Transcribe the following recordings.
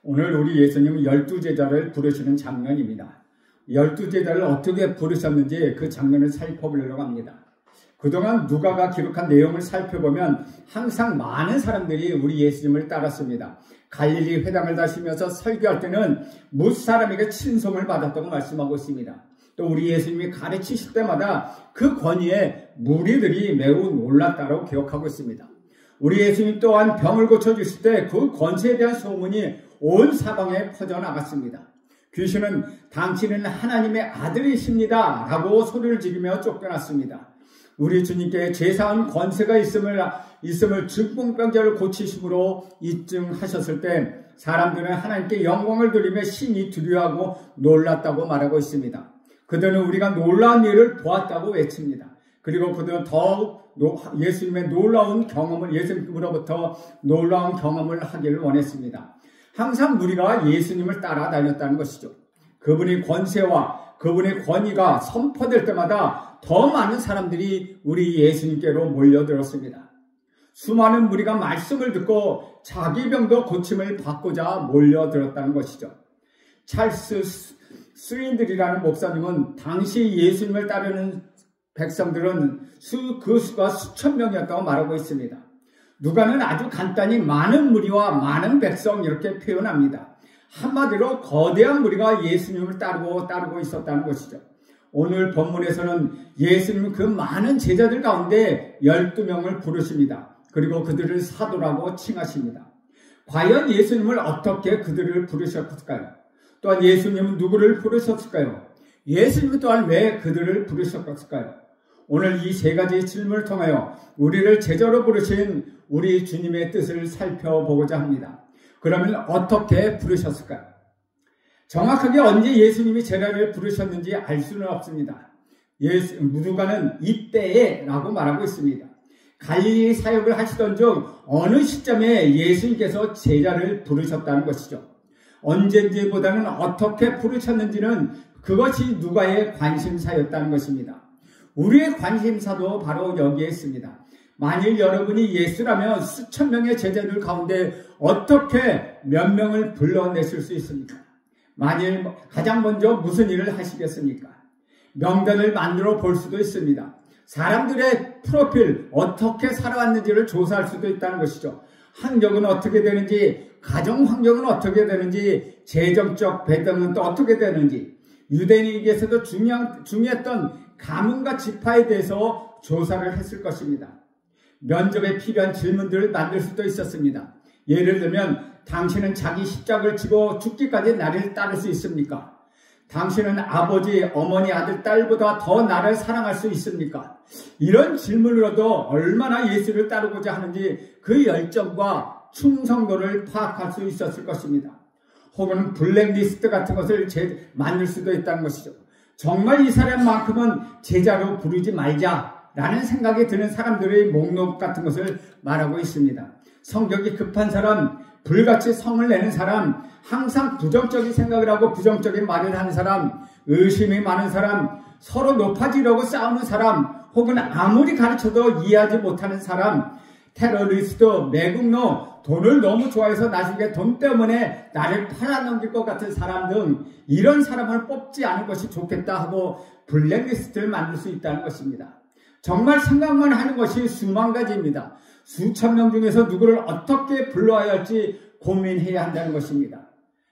오늘 우리 예수님은 12제자를 부르시는 장면입니다. 12제자를 어떻게 부르셨는지 그 장면을 살펴보려고 합니다. 그동안 누가가 기록한 내용을 살펴보면 항상 많은 사람들이 우리 예수님을 따랐습니다. 갈릴리 회당을 다니면서 설교할 때는 뭇 사람에게 친송을 받았다고 말씀하고 있습니다. 또 우리 예수님이 가르치실 때마다 그 권위에 무리들이 매우 놀랐다고 기억하고 있습니다. 우리 예수님 또한 병을 고쳐주실 때 그 권세에 대한 소문이 온 사방에 퍼져나갔습니다. 귀신은 당신은 하나님의 아들이십니다 라고 소리를 지르며 쫓겨났습니다. 우리 주님께 제사한 권세가 있음을 중풍병자를 고치심으로 입증하셨을 때 사람들은 하나님께 영광을 돌리며 심히 두려워하고 놀랐다고 말하고 있습니다. 그들은 우리가 놀라운 일을 보았다고 외칩니다. 그리고 그들은 더욱 예수님의 놀라운 경험을, 예수님으로부터 놀라운 경험을 하기를 원했습니다. 항상 우리가 예수님을 따라다녔다는 것이죠. 그분의 권세와 그분의 권위가 선포될 때마다 더 많은 사람들이 우리 예수님께로 몰려들었습니다. 수많은 무리가 말씀을 듣고 자기 병도 고침을 받고자 몰려들었다는 것이죠. 찰스 스윈들이라는 목사님은 당시 예수님을 따르는 백성들은 그 수가 수천 명이었다고 말하고 있습니다. 누가는 아주 간단히 많은 무리와 많은 백성 이렇게 표현합니다. 한마디로 거대한 무리가 예수님을 따르고 있었다는 것이죠. 오늘 본문에서는 예수님은 그 많은 제자들 가운데 12명을 부르십니다. 그리고 그들을 사도라고 칭하십니다. 과연 예수님을 어떻게 그들을 부르셨을까요? 또한 예수님은 누구를 부르셨을까요? 예수님 또한 왜 그들을 부르셨을까요? 오늘 이 세 가지 질문을 통하여 우리를 제자로 부르신 우리 주님의 뜻을 살펴보고자 합니다. 그러면 어떻게 부르셨을까요? 정확하게 언제 예수님이 제자를 부르셨는지 알 수는 없습니다. 누가는 이때에 라고 말하고 있습니다. 갈릴리 사역을 하시던 중 어느 시점에 예수님께서 제자를 부르셨다는 것이죠. 언젠지보다는 어떻게 부르셨는지는 그것이 누가의 관심사였다는 것입니다. 우리의 관심사도 바로 여기에 있습니다. 만일 여러분이 예수라면 수천 명의 제자들 가운데 어떻게 몇 명을 불러내실 수 있습니까? 만일 가장 먼저 무슨 일을 하시겠습니까? 명단을 만들어 볼 수도 있습니다. 사람들의 프로필, 어떻게 살아왔는지를 조사할 수도 있다는 것이죠. 학력은 어떻게 되는지, 가정 환경은 어떻게 되는지, 재정적 배경은 또 어떻게 되는지, 유대인에게서도 중요했던 가문과 지파에 대해서 조사를 했을 것입니다. 면접에 필요한 질문들을 만들 수도 있었습니다. 예를 들면 당신은 자기 십자가를 지고 죽기까지 나를 따를 수 있습니까? 당신은 아버지, 어머니, 아들, 딸보다 더 나를 사랑할 수 있습니까? 이런 질문으로도 얼마나 예수를 따르고자 하는지 그 열정과 충성도를 파악할 수 있었을 것입니다. 혹은 블랙리스트 같은 것을 만들 수도 있다는 것이죠. 정말 이 사람만큼은 제자로 부르지 말자라는 생각이 드는 사람들의 목록 같은 것을 말하고 있습니다. 성격이 급한 사람, 불같이 성을 내는 사람, 항상 부정적인 생각을 하고 부정적인 말을 하는 사람, 의심이 많은 사람, 서로 높아지려고 싸우는 사람, 혹은 아무리 가르쳐도 이해하지 못하는 사람, 테러리스트, 매국노, 돈을 너무 좋아해서 나중에 돈 때문에 나를 팔아넘길 것 같은 사람 등 이런 사람을 뽑지 않은 것이 좋겠다 하고 블랙리스트를 만들 수 있다는 것입니다. 정말 생각만 하는 것이 수만 가지입니다. 수천 명 중에서 누구를 어떻게 불러야 할지 고민해야 한다는 것입니다.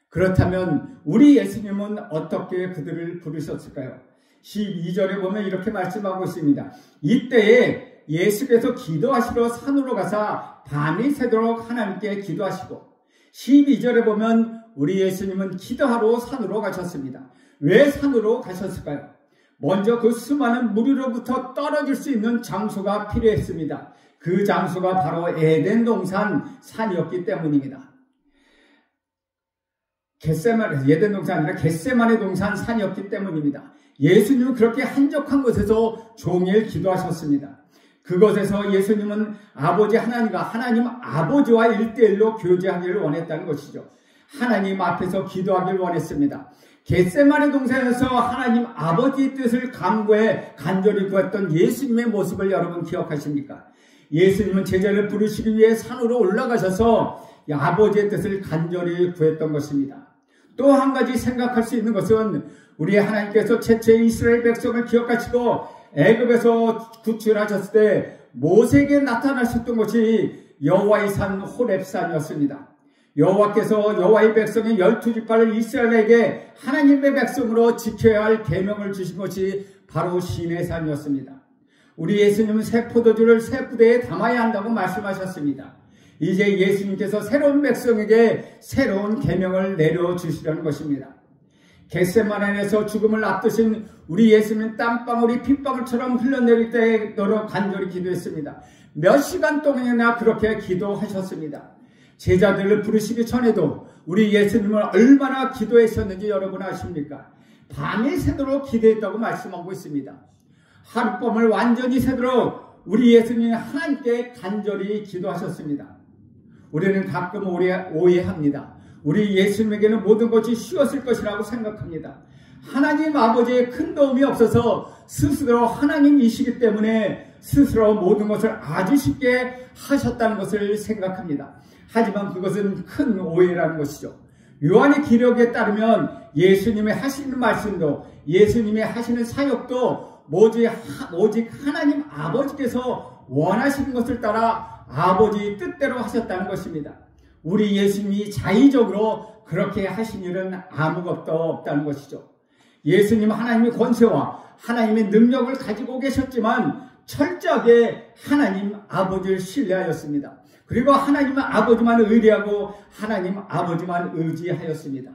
그렇다면 우리 예수님은 어떻게 그들을 부르셨을까요? 12절에 보면 이렇게 말씀하고 있습니다. 이때에 예수께서 기도하시러 산으로 가사 밤이 새도록 하나님께 기도하시고, 12절에 보면 우리 예수님은 기도하러 산으로 가셨습니다. 왜 산으로 가셨을까요? 먼저 그 수많은 무리로부터 떨어질 수 있는 장소가 필요했습니다. 그 장소가 바로 에덴 동산 산이었기 때문입니다. 에덴 동산 아니라 겟세마네 동산 산이었기 때문입니다. 예수님은 그렇게 한적한 곳에서 종일 기도하셨습니다. 그곳에서 예수님은 아버지 하나님과 하나님 아버지와 1대1로 교제하기를 원했다는 것이죠. 하나님 앞에서 기도하기를 원했습니다. 겟세마네 동산에서 하나님 아버지의 뜻을 간구해 간절히 구했던 예수님의 모습을 여러분 기억하십니까? 예수님은 제자를 부르시기 위해 산으로 올라가셔서 아버지의 뜻을 간절히 구했던 것입니다. 또 한 가지 생각할 수 있는 것은 우리 하나님께서 최초의 이스라엘 백성을 기억하시고 애굽에서 구출하셨을 때 모세에게 나타나셨던 것이 여호와의 산 호렙산이었습니다. 여호와께서 여호와의 백성의 12지파를 이스라엘에게 하나님의 백성으로 지켜야 할 계명을 주신 것이 바로 시내산이었습니다. 우리 예수님은 새 포도주를 새 부대에 담아야 한다고 말씀하셨습니다. 이제 예수님께서 새로운 백성에게 새로운 계명을 내려주시려는 것입니다. 겟세마네에서 죽음을 앞두신 우리 예수님은 땀방울이 핏방울처럼 흘러내릴 때 너로 간절히 기도했습니다. 몇 시간 동안이나 그렇게 기도하셨습니다. 제자들을 부르시기 전에도 우리 예수님은 얼마나 기도했었는지 여러분 아십니까? 밤이 새도록 기도했다고 말씀하고 있습니다. 하룻밤을 완전히 새도록 우리 예수님이 하나님께 간절히 기도하셨습니다. 우리는 가끔 오해합니다. 우리 예수님에게는 모든 것이 쉬웠을 것이라고 생각합니다. 하나님 아버지의 큰 도움이 없어서 스스로 하나님이시기 때문에 스스로 모든 것을 아주 쉽게 하셨다는 것을 생각합니다. 하지만 그것은 큰 오해라는 것이죠. 요한의 기록에 따르면 예수님의 하시는 말씀도 예수님의 하시는 사역도 오직 하나님 아버지께서 원하시는 것을 따라 아버지 뜻대로 하셨다는 것입니다. 우리 예수님이 자의적으로 그렇게 하신 일은 아무것도 없다는 것이죠. 예수님은 하나님의 권세와 하나님의 능력을 가지고 계셨지만 철저하게 하나님 아버지를 신뢰하였습니다. 그리고 하나님 아버지만 의뢰하고 하나님 아버지만 의지하였습니다.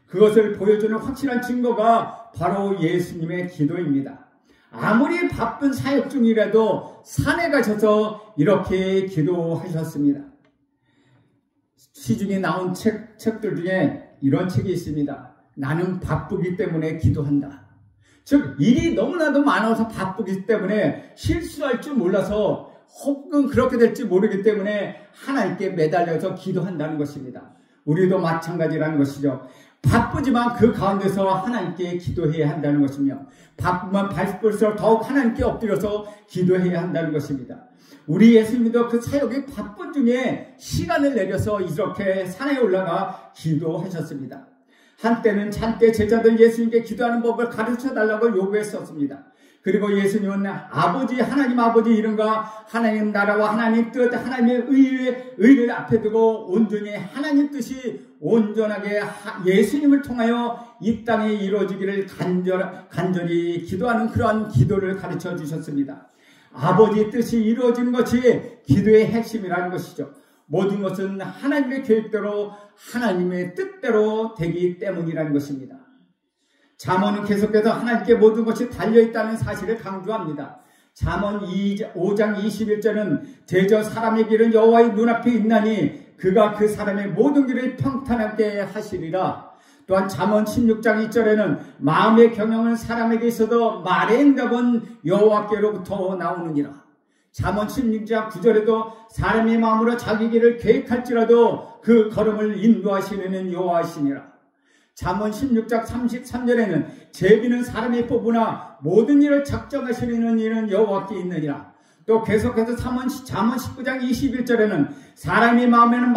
그것을 보여주는 확실한 증거가 바로 예수님의 기도입니다. 아무리 바쁜 사역 중이라도 산에 가셔서 이렇게 기도하셨습니다. 시중에 나온 책들 중에 이런 책이 있습니다. 나는 바쁘기 때문에 기도한다. 즉 일이 너무나도 많아서 바쁘기 때문에 실수할 줄 몰라서 혹은 그렇게 될지 모르기 때문에 하나님께 매달려서 기도한다는 것입니다. 우리도 마찬가지라는 것이죠. 바쁘지만 그 가운데서 하나님께 기도해야 한다는 것이며 바쁘면 바쁠수록 더욱 하나님께 엎드려서 기도해야 한다는 것입니다. 우리 예수님도 그 사역의 바쁜 중에 시간을 내려서 이렇게 산에 올라가 기도하셨습니다. 한때는 잔때 제자들 예수님께 기도하는 법을 가르쳐달라고 요구했었습니다. 그리고 예수님은 아버지, 하나님 아버지 이름과 하나님 나라와 하나님 뜻, 하나님의 의를 앞에 두고 온전히 하나님 뜻이 온전하게 예수님을 통하여 이 땅에 이루어지기를 간절히 기도하는 그러한 기도를 가르쳐 주셨습니다. 아버지의 뜻이 이루어지는 것이 기도의 핵심이라는 것이죠. 모든 것은 하나님의 계획대로 하나님의 뜻대로 되기 때문이라는 것입니다. 잠언은 계속해서 하나님께 모든 것이 달려있다는 사실을 강조합니다. 잠언 5장 21절은 대저 사람의 길은 여호와의 눈앞에 있나니 그가 그 사람의 모든 길을 평탄하게 하시리라. 또한 잠언 16장 2절에는 마음의 경영은 사람에게 있어도 말의 응답은 여호와께로부터 나오느니라. 잠언 16장 9절에도 사람의 마음으로 자기 길을 계획할지라도 그 걸음을 인도하시는 여호와시니라. 잠언 16장 33절에는 제비는 사람의 뽑으나 모든 일을 작정하시는 일은 여호와께 있느니라. 또 계속해서 잠언 19장 21절에는 사람의 마음에는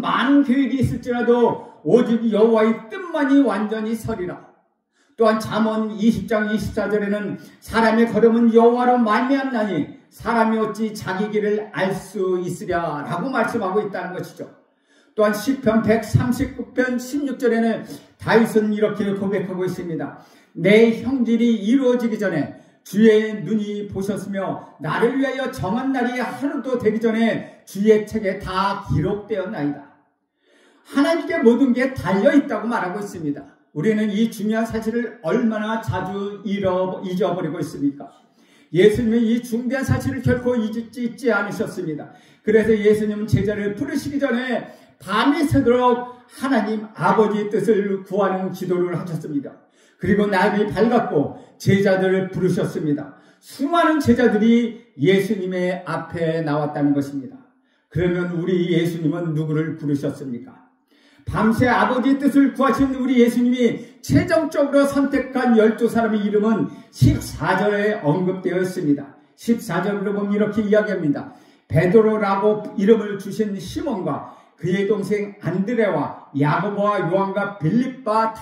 많은 계획이 있을지라도 오직 여호와의 뜻만이 완전히 서리라. 또한 잠언 20장 24절에는 사람의 걸음은 여호와로 말미암나니 사람이 어찌 자기 길을 알 수 있으랴 라고 말씀하고 있다는 것이죠. 또한 시편 139편 16절에는 다윗은 이렇게 고백하고 있습니다. 내 형질이 이루어지기 전에 주의 눈이 보셨으며 나를 위하여 정한 날이 하루도 되기 전에 주의 책에 다 기록되었나이다. 하나님께 모든 게 달려있다고 말하고 있습니다. 우리는 이 중요한 사실을 얼마나 자주 잊어버리고 있습니까? 예수님은 이 중대한 사실을 결코 잊지 않으셨습니다. 그래서 예수님은 제자를 부르시기 전에 밤이 새도록 하나님 아버지의 뜻을 구하는 기도를 하셨습니다. 그리고 날이 밝았고 제자들을 부르셨습니다. 수많은 제자들이 예수님의 앞에 나왔다는 것입니다. 그러면 우리 예수님은 누구를 부르셨습니까? 밤새 아버지의 뜻을 구하신 우리 예수님이 최종적으로 선택한 12사람의 이름은 14절에 언급되어 있습니다. 14절으로 보면 이렇게 이야기합니다. 베드로라고 이름을 주신 시몬과 그의 동생 안드레와 야고보와 요한과 빌립과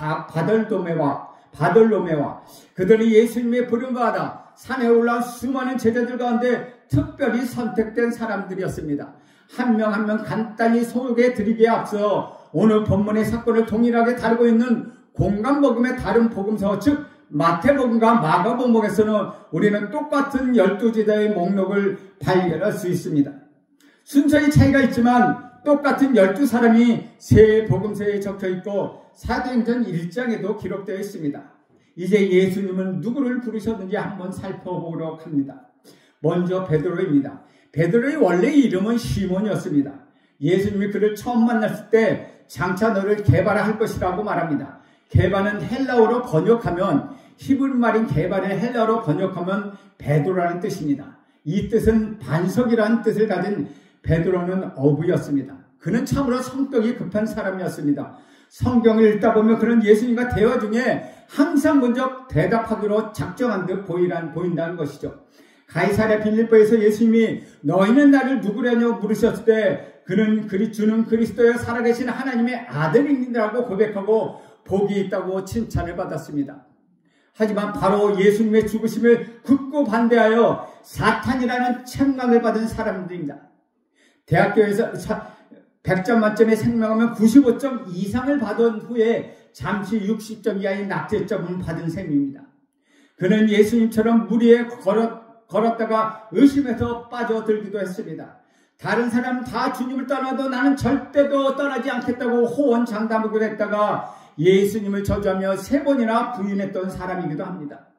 바돌로메와 그들이 예수님의 부름받아 산에 올라온 수많은 제자들 가운데 특별히 선택된 사람들이었습니다. 한 명 한 명 간단히 소개해드리기에 앞서 오늘 본문의 사건을 동일하게 다루고 있는 공간복음의 다른 복음서, 즉 마태복음과 마가복음에서는 우리는 똑같은 12제자의 목록을 발견할 수 있습니다. 순서의 차이가 있지만 똑같은 12사람이 세 복음서에 적혀있고 사도행전 1장에도 기록되어 있습니다. 이제 예수님은 누구를 부르셨는지 한번 살펴보도록 합니다. 먼저 베드로입니다. 베드로의 원래 이름은 시몬이었습니다. 예수님이 그를 처음 만났을 때 장차 너를 게바라 할 것이라고 말합니다. 게바는 헬라어로 번역하면, 히브리 말인 게바를 헬라어로 번역하면 베드로라는 뜻입니다. 이 뜻은 반석이라는 뜻을 가진 베드로는 어부였습니다. 그는 참으로 성격이 급한 사람이었습니다. 성경을 읽다 보면 그는 예수님과 대화 중에 항상 먼저 대답하기로 작정한 듯 보인다는 것이죠. 가이사랴 빌립보에서 예수님이 너희는 나를 누구라냐고 물으셨을 때 그는 주는 그리스도여 살아계신 하나님의 아들이라고 고백하고 복이 있다고 칭찬을 받았습니다. 하지만 바로 예수님의 죽으심을 굳고 반대하여 사탄이라는 책망을 받은 사람들입니다. 대학교에서 100점 만점에 생명하면 95점 이상을 받은 후에 잠시 60점 이하의 낙제점을 받은 셈입니다. 그는 예수님처럼 물 위에 걸었다가 의심해서 빠져들기도 했습니다. 다른 사람 다 주님을 떠나도 나는 절대도 떠나지 않겠다고 호언장담하기도 했다가 예수님을 저주하며 3번이나 부인했던 사람이기도 합니다.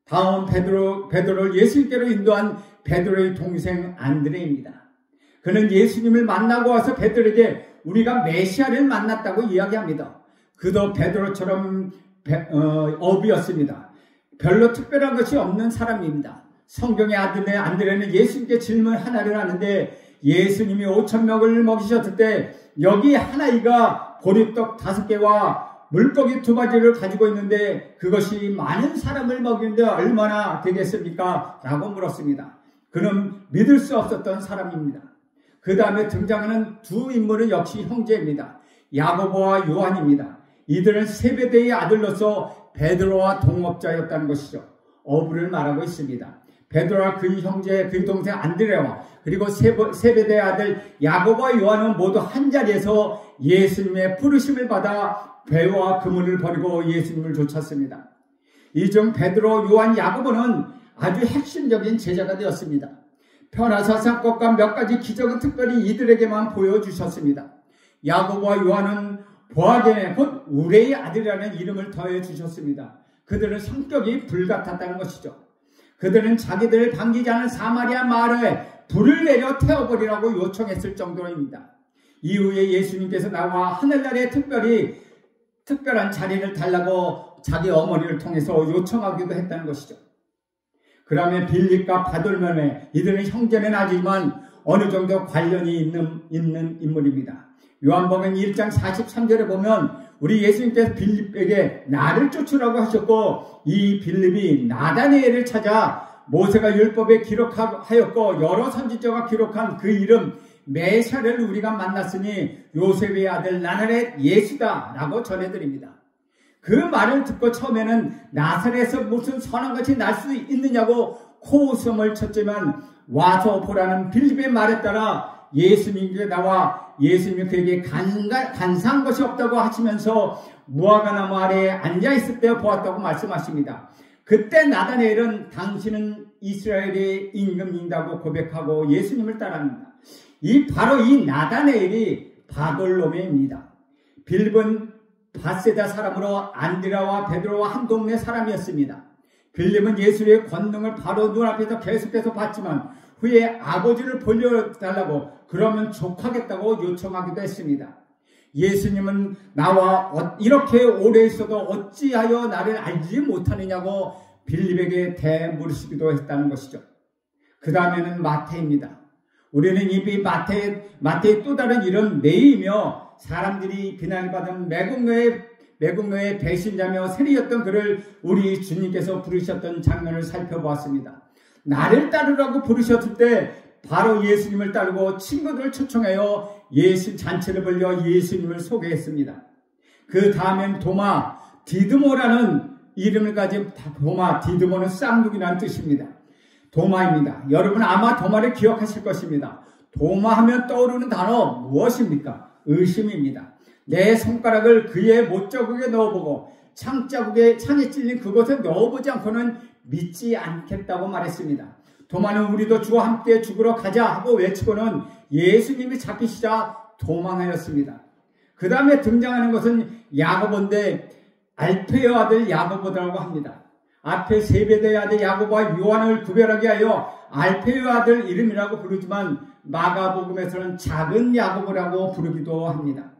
다음 베드로를 예수님께로 인도한 베드로의 동생 안드레입니다. 그는 예수님을 만나고 와서 베드로에게 우리가 메시아를 만났다고 이야기합니다. 그도 베드로처럼 어부였습니다. 별로 특별한 것이 없는 사람입니다. 성경의 아들 안드레는 예수님께 질문 하나를 하는데 예수님이 5,000명을 먹이셨을 때 여기 한 아이가 보리떡 5개와 물고기 2가지를 가지고 있는데 그것이 많은 사람을 먹이는데 얼마나 되겠습니까? 라고 물었습니다. 그는 믿을 수 없었던 사람입니다. 그 다음에 등장하는 두 인물은 역시 형제입니다. 야고보와 요한입니다. 이들은 세베대의 아들로서 베드로와 동업자였다는 것이죠. 어부를 말하고 있습니다. 베드로와 그의 형제, 그의 동생 안드레와 그리고 세베대의 아들 야고보와 요한은 모두 한자리에서 예수님의 부르심을 받아 배와 그물을 버리고 예수님을 쫓았습니다. 이 중 베드로, 요한, 야고보는 아주 핵심적인 제자가 되었습니다. 변화사사건과 몇 가지 기적은 특별히 이들에게만 보여주셨습니다. 야고보와 요한은 보아겐의 곧 우레의 아들이라는 이름을 더해 주셨습니다. 그들은 성격이 불같았다는 것이죠. 그들은 자기들을 반기지 않은 사마리아 마을에 불을 내려 태워버리라고 요청했을 정도입니다. 이후에 예수님께서 나와 하늘나라에 특별한 자리를 달라고 자기 어머니를 통해서 요청하기도 했다는 것이죠. 그러면 빌립과 바돌로메, 이들은 형제는 아니지만 어느 정도 관련이 있는 인물입니다. 요한복음 1장 43절에 보면 우리 예수님께서 빌립에게 나를 쫓으라고 하셨고 이 빌립이 나다네엘을 찾아 모세가 율법에 기록하였고 여러 선지자가 기록한 그 이름 메시아를 우리가 만났으니 요셉의 아들 나사렛 예수다 라고 전해드립니다. 그 말을 듣고 처음에는 나사렛에서 무슨 선한 것이 날 수 있느냐고 코웃음을 쳤지만 와서 보라는 빌립의 말에 따라 예수님께 나와 예수님이 그에게 간사한 것이 없다고 하시면서 무화과나무 아래에 앉아있을 때 보았다고 말씀하십니다. 그때 나다네엘은 당신은 이스라엘의 임금이라고 고백하고 예수님을 따릅니다. 바로 이 나다네엘이 바돌로메입니다. 빌립은 바세다 사람으로 안드레와 베드로와 한 동네 사람이었습니다. 빌립은 예수의 권능을 바로 눈앞에서 계속해서 봤지만 후에 아버지를 보여달라고 그러면 족하겠다고 요청하기도 했습니다. 예수님은 나와 이렇게 오래 있어도 어찌하여 나를 알지 못하느냐고 빌립에게 대물으시기도 했다는 것이죠. 그 다음에는 마태입니다. 우리는 이미 마태의 또 다른 이름 네이며 사람들이 비난을 받은 매국노의 배신자며 세리였던 그를 우리 주님께서 부르셨던 장면을 살펴보았습니다. 나를 따르라고 부르셨을 때 바로 예수님을 따르고 친구들을 초청하여 예수 잔치를 벌여 예수님을 소개했습니다. 그 다음엔 도마, 디드모라는 이름을 가진 도마, 디드모는 쌍둥이라는 뜻입니다. 도마입니다. 여러분 아마 도마를 기억하실 것입니다. 도마 하면 떠오르는 단어 무엇입니까? 의심입니다. 내 손가락을 그의 못자국에 넣어보고 창에 찔린 그곳에 넣어보지 않고는 믿지 않겠다고 말했습니다. 도마는 우리도 주와 함께 죽으러 가자 하고 외치고는 예수님이 잡히시자 도망하였습니다. 그 다음에 등장하는 것은 야고보인데 알페의 아들 야고보라고 합니다. 앞에 세베대의 아들 야고보와 요한을 구별하게 하여 알페의 아들 이름이라고 부르지만 마가복음에서는 작은 야고보라고 부르기도 합니다.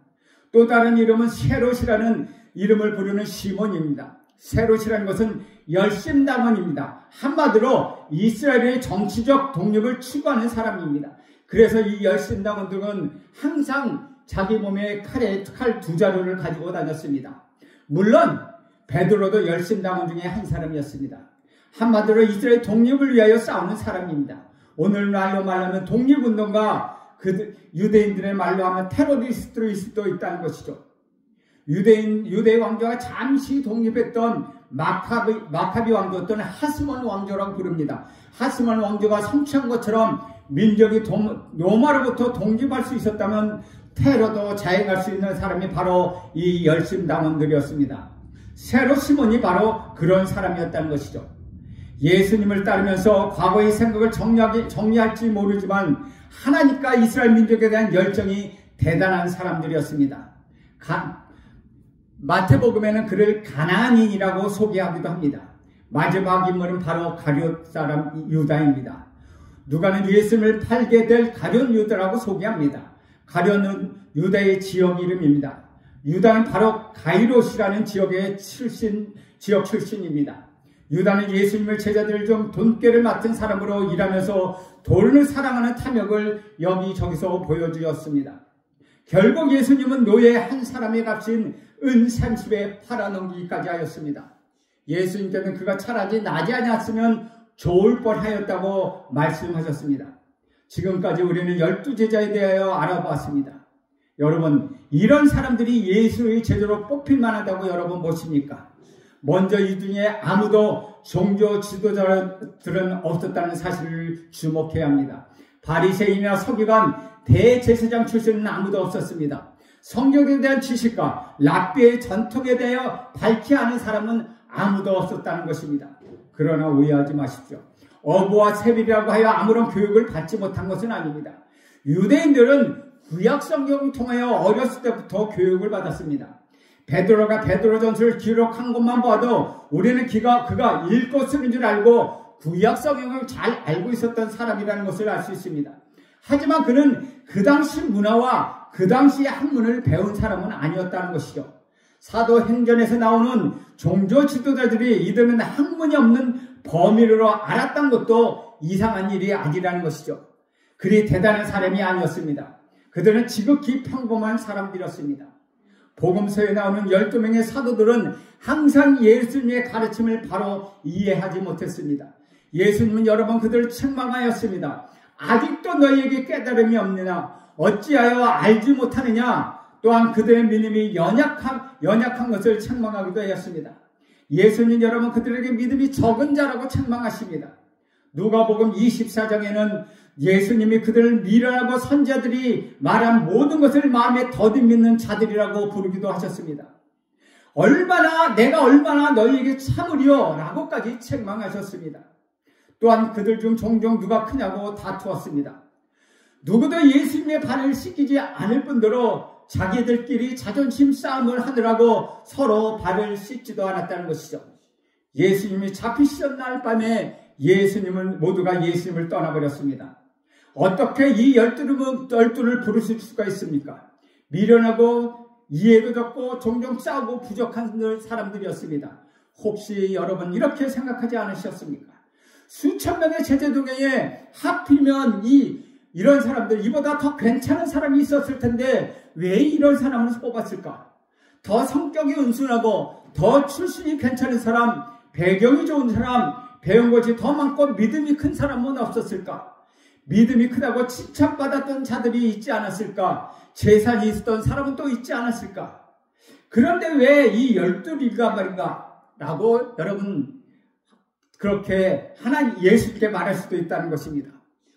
또 다른 이름은 세롯이라는 이름을 부르는 시몬입니다. 세롯이라는 것은 열심당원입니다. 한마디로 이스라엘의 정치적 독립을 추구하는 사람입니다. 그래서 이 열심당원들은 항상 자기 몸에 칼 두 자루를 가지고 다녔습니다. 물론 베드로도 열심당원 중에 한 사람이었습니다. 한마디로 이스라엘 독립을 위하여 싸우는 사람입니다. 오늘날로 말하면 독립운동가 유대인들의 말로 하면 테러리스트일 수도 있다는 것이죠. 유대 왕조가 잠시 독립했던 마카비 왕조 또는 하스몬 왕조라고 부릅니다. 하스몬 왕조가 성취한 것처럼 민족이 로마로부터 독립할 수 있었다면 테러도 자행할 수 있는 사람이 바로 이 열심당원들이었습니다. 세롯 시몬이 바로 그런 사람이었다는 것이죠. 예수님을 따르면서 과거의 생각을 정리할지 모르지만 하나님과 이스라엘 민족에 대한 열정이 대단한 사람들이었습니다. 마태복음에는 그를 가나안인이라고 소개하기도 합니다. 마지막 인물은 바로 가룟 사람 유다입니다. 누가는 예수님을 팔게 될 가룟 유다라고 소개합니다. 가룟은 유다의 지역 이름입니다. 유다는 바로 가이롯이라는 지역 출신입니다. 유다는 예수님을 제자들 중 돈꾀를 맡은 사람으로 일하면서 돈을 사랑하는 탐욕을 여기저기서 보여주었습니다. 결국 예수님은 노예 한 사람의 값인 은 30에 팔아넘기기까지 하였습니다. 예수님께는 그가 차라리 나지 않았으면 좋을 뻔하였다고 말씀하셨습니다. 지금까지 우리는 12제자에 대하여 알아봤습니다. 여러분, 이런 사람들이 예수의 제자로 뽑힐 만하다고 여러분 보십니까? 먼저 이 중에 아무도 종교 지도자들은 없었다는 사실을 주목해야 합니다. 바리새인이나 서기관, 대제사장 출신은 아무도 없었습니다. 성경에 대한 지식과 랍비의 전통에 대하여 밝히 아는 사람은 아무도 없었다는 것입니다. 그러나 오해하지 마십시오. 어부와 세빌이라고 하여 아무런 교육을 받지 못한 것은 아닙니다. 유대인들은 구약 성경을 통하여 어렸을 때부터 교육을 받았습니다. 베드로가 베드로전서를 기록한 것만 봐도 우리는 그가 읽고 쓰는 줄 알고 구약 성경을 잘 알고 있었던 사람이라는 것을 알 수 있습니다. 하지만 그는 그 당시 문화와 그 당시의 학문을 배운 사람은 아니었다는 것이죠. 사도행전에서 나오는 종교 지도자들이 이들은 학문이 없는 범인으로 알았던 것도 이상한 일이 아니라는 것이죠. 그리 대단한 사람이 아니었습니다. 그들은 지극히 평범한 사람들이었습니다. 복음서에 나오는 12명의 사도들은 항상 예수님의 가르침을 바로 이해하지 못했습니다. 예수님은 여러 번 그들을 책망하였습니다. 아직도 너희에게 깨달음이 없느냐? 어찌하여 알지 못하느냐? 또한 그들의 믿음이 연약한 것을 책망하기도 하였습니다. 예수님 여러분 그들에게 믿음이 적은 자라고 책망하십니다. 누가복음 24장에는 예수님이 그들을 미련하고 선지자들이 말한 모든 것을 마음에 더듬 믿는 자들이라고 부르기도 하셨습니다. 내가 얼마나 너희에게 참으리요? 라고까지 책망하셨습니다. 또한 그들 중 종종 누가 크냐고 다투었습니다. 누구도 예수님의 발을 씻기지 않을 뿐더러 자기들끼리 자존심 싸움을 하느라고 서로 발을 씻지도 않았다는 것이죠. 예수님이 잡히시던 날 밤에 모두가 예수님을 떠나버렸습니다. 어떻게 이 12를 부르실 수가 있습니까? 미련하고 이해도 적고 종종 싸우고 부족한 사람들이었습니다. 혹시 여러분 이렇게 생각하지 않으셨습니까? 수천 명의 제자 중에 하필이면 이런 사람들, 이보다 더 괜찮은 사람이 있었을 텐데 왜 이런 사람을 뽑았을까? 더 성격이 은순하고 더 출신이 괜찮은 사람, 배경이 좋은 사람, 배운 것이 더 많고 믿음이 큰 사람은 없었을까? 믿음이 크다고 칭찬받았던 자들이 있지 않았을까? 재산이 있었던 사람은 또 있지 않았을까? 그런데 왜 이 12리가 말인가? 라고 여러분 그렇게 하나님 예수께 말할 수도 있다는 것입니다.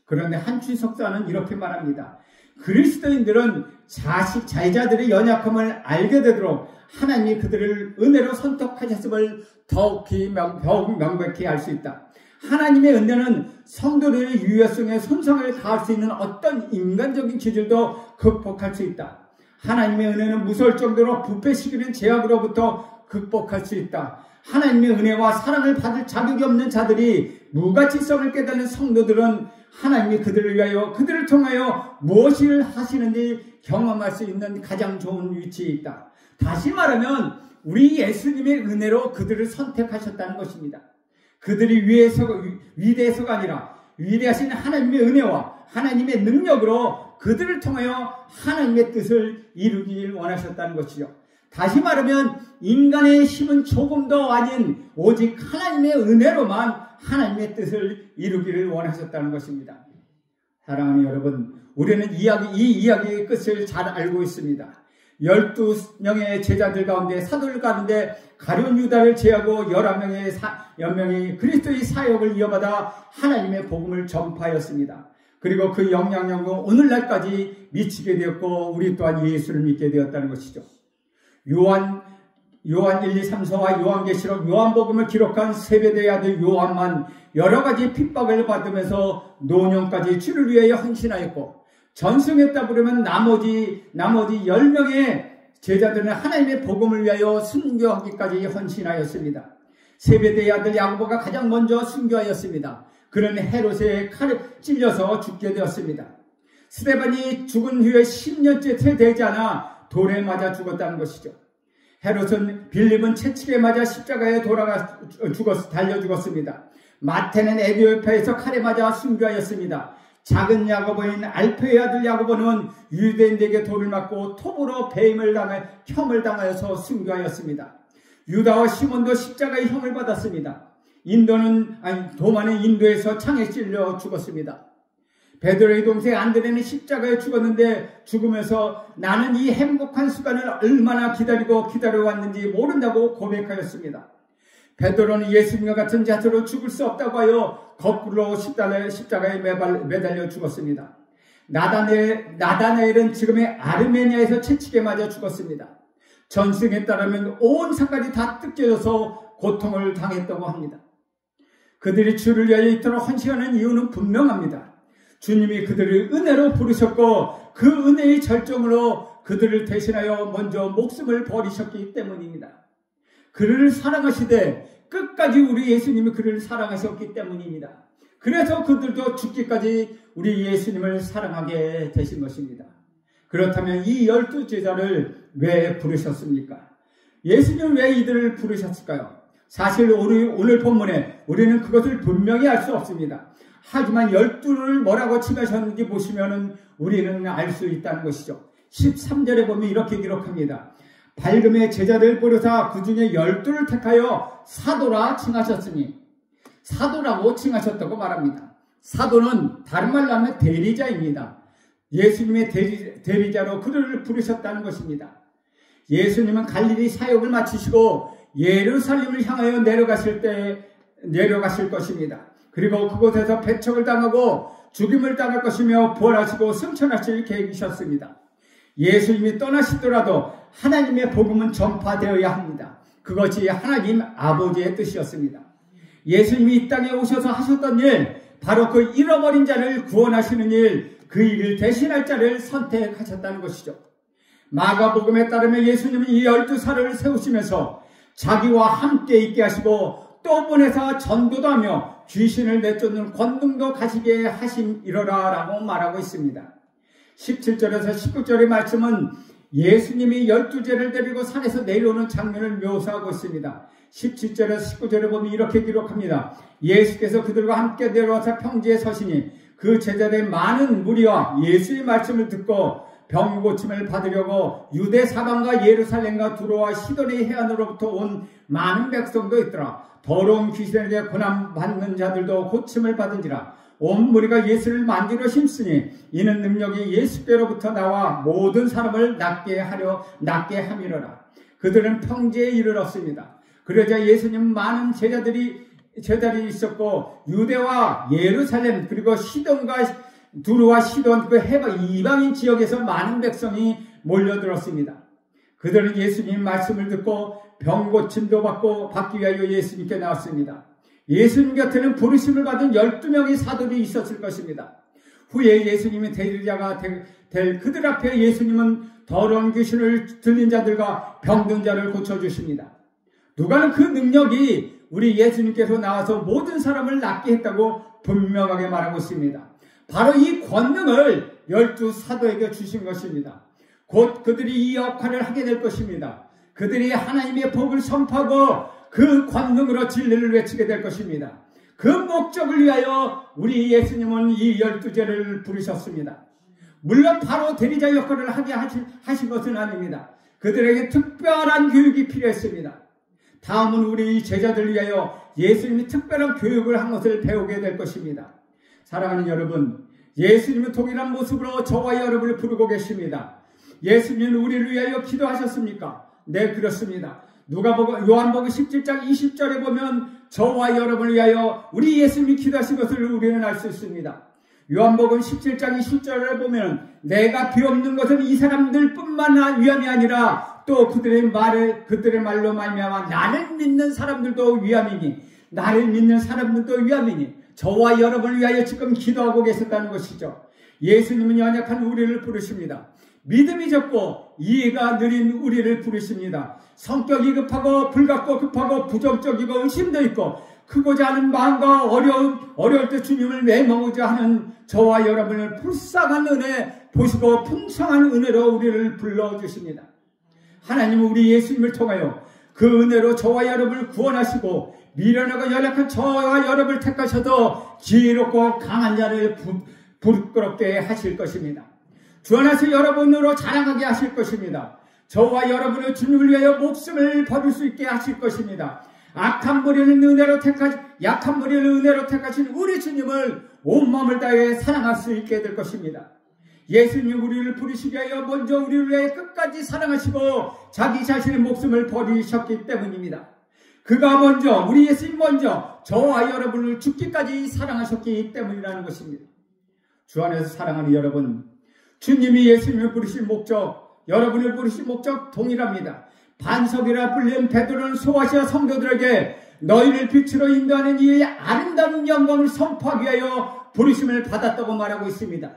그런데 한춘 석사는 이렇게 말합니다. 그리스도인들은 자의자들의 연약함을 알게 되도록 하나님이 그들을 은혜로 선택하셨음을 더욱 명백히 알 수 있다. 하나님의 은혜는 성도들의 유효성에 손상을 가할 수 있는 어떤 인간적인 기질도 극복할 수 있다. 하나님의 은혜는 무서울 정도로 부패시키는 죄악으로부터 극복할 수 있다. 하나님의 은혜와 사랑을 받을 자격이 없는 자들이 무가치성을 깨닫는 성도들은 하나님이 그들을 위하여 그들을 통하여 무엇을 하시는지 경험할 수 있는 가장 좋은 위치에 있다. 다시 말하면 우리 예수님의 은혜로 그들을 선택하셨다는 것입니다. 그들이 위대해서가 아니라 위대하신 하나님의 은혜와 하나님의 능력으로 그들을 통하여 하나님의 뜻을 이루길 원하셨다는 것이죠. 다시 말하면 인간의 힘은 조금도 아닌 오직 하나님의 은혜로만 하나님의 뜻을 이루기를 원하셨다는 것입니다. 사랑하는 여러분, 우리는 이 이야기의 끝을 잘 알고 있습니다. 12명의 제자들 가운데 사도들 가운데 가룟 유다를 제하고 11명이 그리스도의 사역을 이어받아 하나님의 복음을 전파하였습니다. 그리고 그 영향력은 오늘날까지 미치게 되었고 우리 또한 예수를 믿게 되었다는 것이죠. 요한 1, 2, 3, 4와 요한계시록 요한복음을 기록한 세베대의 아들 요한만 여러 가지 핍박을 받으면서 노년까지 주를 위하여 헌신하였고 전승했다 부르면 나머지 10명의 제자들은 하나님의 복음을 위하여 순교하기까지 헌신하였습니다. 세베대의 아들 야고보가 가장 먼저 순교하였습니다. 그는 헤롯의 칼에 찔려서 죽게 되었습니다. 스데반이 죽은 후에 10년째 되지 않아 돌에 맞아 죽었다는 것이죠. 헤롯은 빌립은 채찍에 맞아 십자가에 달려 죽었습니다. 마태는 에디오피아에서 칼에 맞아 순교하였습니다. 작은 야고보인 알페의 아들 야고보는 유대인에게 돌을 맞고 톱으로 혐을 당하여서 순교하였습니다. 유다와 시몬도 십자가의 형을 받았습니다. 도마는 인도에서 창에 찔려 죽었습니다. 베드로의 동생 안드레는 십자가에 죽었는데 죽으면서 나는 이 행복한 순간을 얼마나 기다려왔는지 모른다고 고백하였습니다. 베드로는 예수님과 같은 자세로 죽을 수 없다고 하여 거꾸로 십자가에 매달려 죽었습니다. 나다나엘은 지금의 아르메니아에서 채찍에 맞아 죽었습니다. 전승에 따르면 온 산까지 다 뜯겨져서 고통을 당했다고 합니다. 그들이 주를 위하여 이토록 헌신하는 이유는 분명합니다. 주님이 그들을 은혜로 부르셨고 그 은혜의 절정으로 그들을 대신하여 먼저 목숨을 버리셨기 때문입니다. 그를 사랑하시되 끝까지 우리 예수님이 그를 사랑하셨기 때문입니다. 그래서 그들도 죽기까지 우리 예수님을 사랑하게 되신 것입니다. 그렇다면 이 12제자를 왜 부르셨습니까? 예수님은 왜 이들을 부르셨을까요? 사실 오늘 본문에 우리는 그것을 분명히 알 수 없습니다. 하지만 12를 뭐라고 칭하셨는지 보시면 우리는 알 수 있다는 것이죠. 13절에 보면 이렇게 기록합니다. 밝음의 제자들 부르사 그 중에 12를 택하여 사도라 칭하셨으니, 사도라고 칭하셨다고 말합니다. 사도는 다른 말로 하면 대리자입니다. 예수님의 대리자로 그들을 부르셨다는 것입니다. 예수님은 갈릴리 사역을 마치시고 예루살렘을 향하여 내려가실 것입니다. 그리고 그곳에서 배척을 당하고 죽임을 당할 것이며 부활하시고 승천하실 계획이셨습니다. 예수님이 떠나시더라도 하나님의 복음은 전파되어야 합니다. 그것이 하나님 아버지의 뜻이었습니다. 예수님이 이 땅에 오셔서 하셨던 일, 바로 그 잃어버린 자를 구원하시는 일, 그 일을 대신할 자를 선택하셨다는 것이죠. 마가복음에 따르면 예수님은 이 12사도를 세우시면서 자기와 함께 있게 하시고 또 보내사 전도도 하며 귀신을 내쫓는 권능도 가시게 하심이로라 라고 말하고 있습니다. 17절에서 19절의 말씀은 예수님이 12제를 데리고 산에서 내려오는 장면을 묘사하고 있습니다. 17절에서 19절에 보면 이렇게 기록합니다. 예수께서 그들과 함께 내려와서 평지에 서시니 그 제자들의 많은 무리와 예수의 말씀을 듣고 병 고침을 받으려고 유대 사방과 예루살렘과 두로와 시돈의 해안으로부터 온 많은 백성도 있더라. 더러운 귀신에게 고난받는 자들도 고침을 받은지라. 온 무리가 예수를 만지러 힘쓰니 이는 능력이 예수께로부터 나와 모든 사람을 낫게 함이로라. 그들은 평지에 이르렀습니다. 그러자 예수님 많은 제자들이 있었고 유대와 예루살렘 그리고 시돈과 두루와 시돈 그 해방 이방인 지역에서 많은 백성이 몰려들었습니다. 그들은 예수님 말씀을 듣고 병 고침도 받기 위하여 예수님께 나왔습니다. 예수님 곁에는 부르심을 받은 12명의 사도들이 있었을 것입니다. 후에 예수님이 대리자가 될 그들 앞에 예수님은 더러운 귀신을 들린 자들과 병든 자를 고쳐주십니다. 누가는 그 능력이 우리 예수님께서 나와서 모든 사람을 낫게 했다고 분명하게 말하고 있습니다. 바로 이 권능을 12 사도에게 주신 것입니다. 곧 그들이 이 역할을 하게 될 것입니다. 그들이 하나님의 복을 선포하고 그 권능으로 진리를 외치게 될 것입니다. 그 목적을 위하여 우리 예수님은 이 12제를 부르셨습니다. 물론 바로 대리자 역할을 하게 하신 것은 아닙니다. 그들에게 특별한 교육이 필요했습니다. 다음은 우리 제자들을 위하여 예수님이 특별한 교육을 한 것을 배우게 될 것입니다. 사랑하는 여러분, 예수님은 동일한 모습으로 저와 여러분을 부르고 계십니다. 예수님은 우리를 위하여 기도하셨습니까? 네, 그렇습니다. 요한복음 17장 20절에 보면 저와 여러분을 위하여 우리 예수님이 기도하신 것을 우리는 알 수 있습니다. 요한복음 17장 20절에 보면 내가 비옵는 것은 이 사람들뿐만 위함이 아니라 또 그들의 말로 말미암아 나를 믿는 사람들도 위함이니 저와 여러분을 위하여 지금 기도하고 계셨다는 것이죠. 예수님은 연약한 우리를 부르십니다. 믿음이 적고 이해가 느린 우리를 부르십니다. 성격이 급하고 불같고 급하고 부정적이고 의심도 있고 크고자 하는 마음과 어려울 때 주님을 매모고자 하는 저와 여러분을 불쌍한 은혜 보시고 풍성한 은혜로 우리를 불러주십니다. 하나님은 우리 예수님을 통하여 그 은혜로 저와 여러분을 구원하시고 미련하고 연약한 저와 여러분을 택하셔도 지혜롭고 강한 자를 부끄럽게 하실 것입니다. 주 안에서 여러분으로 자랑하게 하실 것입니다. 저와 여러분을 주님을 위하여 목숨을 버릴 수 있게 하실 것입니다. 약한 머리를 은혜로 택하신 우리 주님을 온마음을 다해 사랑할 수 있게 될 것입니다. 예수님 우리를 부르시기 위하여 먼저 우리를 위해 끝까지 사랑하시고 자기 자신의 목숨을 버리셨기 때문입니다. 그가 먼저, 우리 예수님 먼저 저와 여러분을 죽기까지 사랑하셨기 때문이라는 것입니다. 주 안에서 사랑하는 여러분, 주님이 예수님을 부르신 목적, 여러분을 부르신 목적 동일합니다. 반석이라 불린 베드로는 소아시아 성도들에게 너희를 빛으로 인도하는 이 아름다운 영광을 선포하기 위하여 부르심을 받았다고 말하고 있습니다.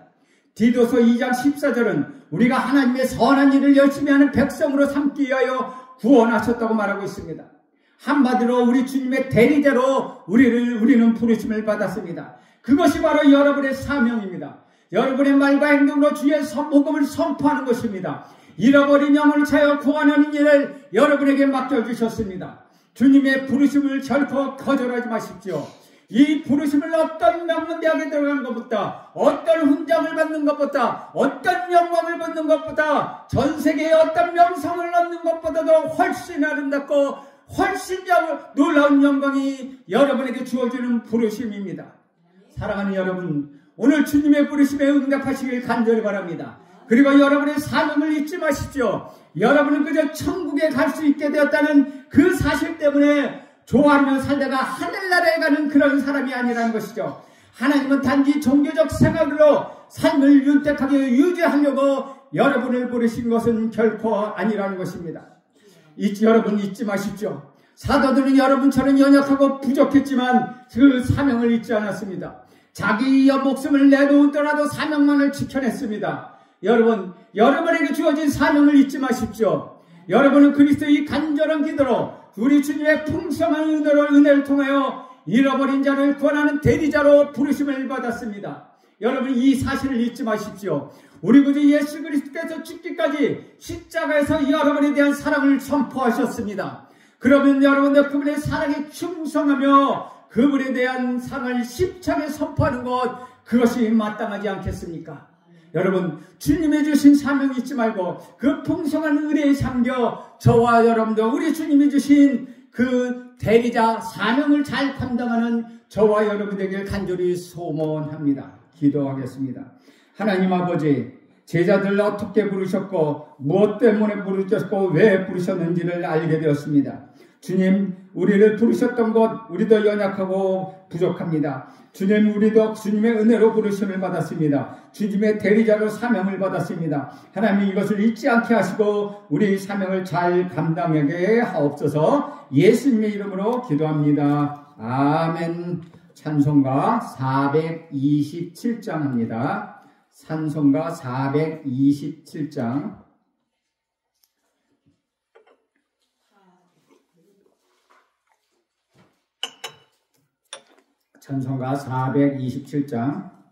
디도서 2장 14절은 우리가 하나님의 선한 일을 열심히 하는 백성으로 삼기 위하여 구원하셨다고 말하고 있습니다. 한마디로 우리 주님의 대리자로 우리는 부르심을 받았습니다. 그것이 바로 여러분의 사명입니다. 여러분의 말과 행동으로 주의 복음을 선포하는 것입니다. 잃어버린 영혼을 찾아 구원하는 일을 여러분에게 맡겨주셨습니다. 주님의 부르심을 결코 거절하지 마십시오. 이 부르심을 어떤 명문대학에 들어가는 것보다, 어떤 훈장을 받는 것보다, 어떤 영광을 받는 것보다, 전 세계에 어떤 명성을 얻는 것보다도 훨씬 아름답고 훨씬 놀라운 영광이 여러분에게 주어지는 부르심입니다. 사랑하는 여러분, 오늘 주님의 부르심에 응답하시길 간절히 바랍니다. 그리고 여러분의 사명을 잊지 마십시오. 여러분은 그저 천국에 갈 수 있게 되었다는 그 사실 때문에 좋아하며 살다가 하늘나라에 가는 그런 사람이 아니라는 것이죠. 하나님은 단지 종교적 생각으로 삶을 윤택하게 유지하려고 여러분을 부르신 것은 결코 아니라는 것입니다. 여러분 잊지 마십시오. 사도들은 여러분처럼 연약하고 부족했지만 그 사명을 잊지 않았습니다. 자기의 목숨을 내놓더라도 사명만을 지켜냈습니다. 여러분에게 주어진 사명을 잊지 마십시오. 여러분은 그리스도의 간절한 기도로 우리 주님의 풍성한 은혜를 통하여 잃어버린 자를 구원하는 대리자로 부르심을 받았습니다. 여러분 이 사실을 잊지 마십시오. 우리 구주 예수 그리스도께서 죽기까지 십자가에서 여러분에 대한 사랑을 선포하셨습니다. 그러면 여러분들 그분의 사랑에 충성하며 그분에 대한 사랑을 십창에 선포하는 것, 그것이 마땅하지 않겠습니까? 여러분, 주님이 주신 사명 잊지 말고 그 풍성한 은혜에 잠겨 저와 여러분도 우리 주님이 주신 그 대리자 사명을 잘 감당하는 저와 여러분에게 간절히 소원합니다. 기도하겠습니다. 하나님 아버지, 제자들 어떻게 부르셨고 무엇 때문에 부르셨고 왜 부르셨는지를 알게 되었습니다. 주님, 우리를 부르셨던 것 우리도 연약하고 부족합니다. 주님, 우리도 주님의 은혜로 부르심을 받았습니다. 주님의 대리자로 사명을 받았습니다. 하나님, 이것을 잊지 않게 하시고 우리 사명을 잘 감당하게 하옵소서. 예수님의 이름으로 기도합니다. 아멘. 찬송가 427장 합니다. 찬송가 427장. 찬송가 427장.